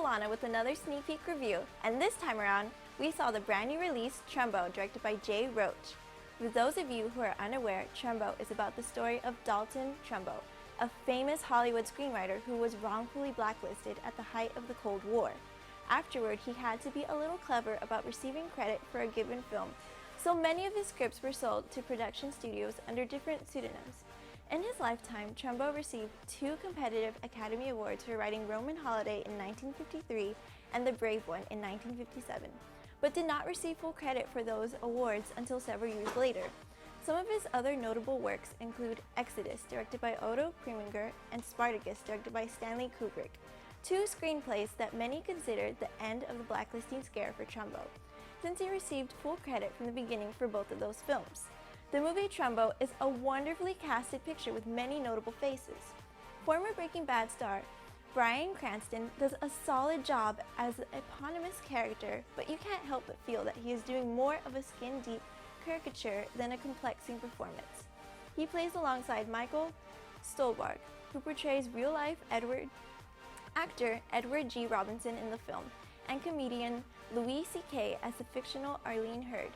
Alana with another sneak peek review, and this time around, we saw the brand new release, Trumbo, directed by Jay Roach. For those of you who are unaware, Trumbo is about the story of Dalton Trumbo, a famous Hollywood screenwriter who was wrongfully blacklisted at the height of the Cold War. Afterward, he had to be a little clever about receiving credit for a given film, so many of his scripts were sold to production studios under different pseudonyms. In his lifetime, Trumbo received 2 competitive Academy Awards for writing Roman Holiday in 1953 and The Brave One in 1957, but did not receive full credit for those awards until several years later. Some of his other notable works include Exodus, directed by Otto Preminger, and Spartacus, directed by Stanley Kubrick, 2 screenplays that many consider the end of the blacklisting scare for Trumbo, since he received full credit from the beginning for both of those films. The movie Trumbo is a wonderfully casted picture with many notable faces. Former Breaking Bad star Bryan Cranston does a solid job as an eponymous character, but you can't help but feel that he is doing more of a skin-deep caricature than a complexing performance. He plays alongside Michael Stuhlbarg, who portrays real-life actor Edward G. Robinson in the film, and comedian Louis C.K. as the fictional Arlene Hurd.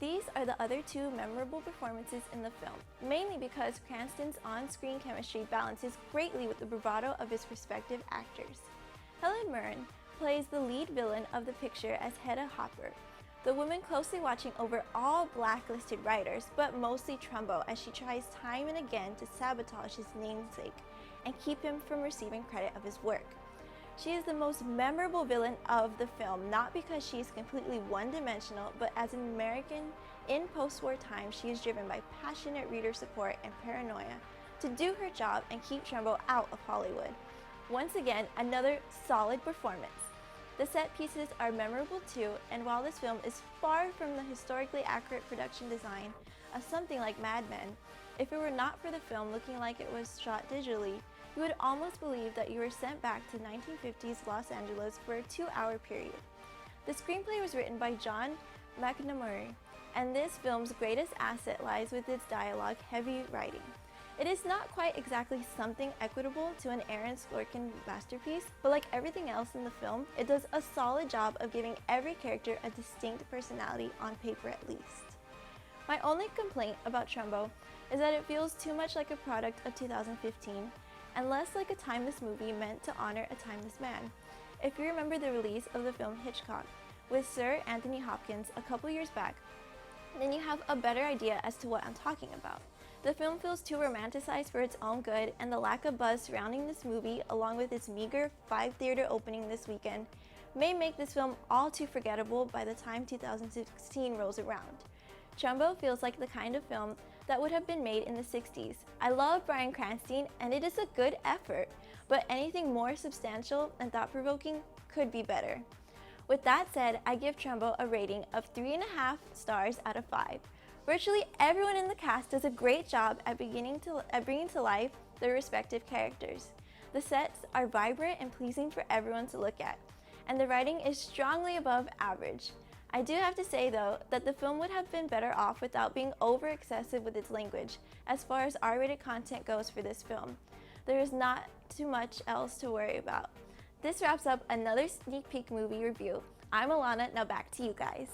These are the other 2 memorable performances in the film, mainly because Cranston's on-screen chemistry balances greatly with the bravado of his respective actors. Helen Mirren plays the lead villain of the picture as Hedda Hopper, the woman closely watching over all blacklisted writers, but mostly Trumbo, as she tries time and again to sabotage his namesake and keep him from receiving credit of his work. She is the most memorable villain of the film, not because she is completely one-dimensional, but as an American in post-war times, she is driven by passionate reader support and paranoia to do her job and keep Trumbo out of Hollywood. Once again, another solid performance. The set pieces are memorable too, and while this film is far from the historically accurate production design of something like Mad Men, if it were not for the film looking like it was shot digitally, you would almost believe that you were sent back to 1950s Los Angeles for a 2-hour period. The screenplay was written by John McNamara, and this film's greatest asset lies with its dialogue-heavy writing. It is not quite exactly something equitable to an Aaron Sorkin masterpiece, but like everything else in the film, it does a solid job of giving every character a distinct personality on paper at least. My only complaint about Trumbo is that it feels too much like a product of 2015, and less like a timeless movie meant to honor a timeless man. If you remember the release of the film Hitchcock with Sir Anthony Hopkins a couple years back, then you have a better idea as to what I'm talking about. The film feels too romanticized for its own good, and the lack of buzz surrounding this movie, along with its meager 5-theater opening this weekend, may make this film all too forgettable by the time 2016 rolls around. Trumbo feels like the kind of film that would have been made in the 60s. I love Bryan Cranston, and it is a good effort, but anything more substantial and thought-provoking could be better. With that said, I give Trumbo a rating of 3.5 stars out of 5. Virtually everyone in the cast does a great job at bringing to life their respective characters. The sets are vibrant and pleasing for everyone to look at, and the writing is strongly above average. I do have to say though that the film would have been better off without being over-excessive with its language as far as R-rated content goes for this film. There is not too much else to worry about. This wraps up another sneak peek movie review. I'm Alana, now back to you guys.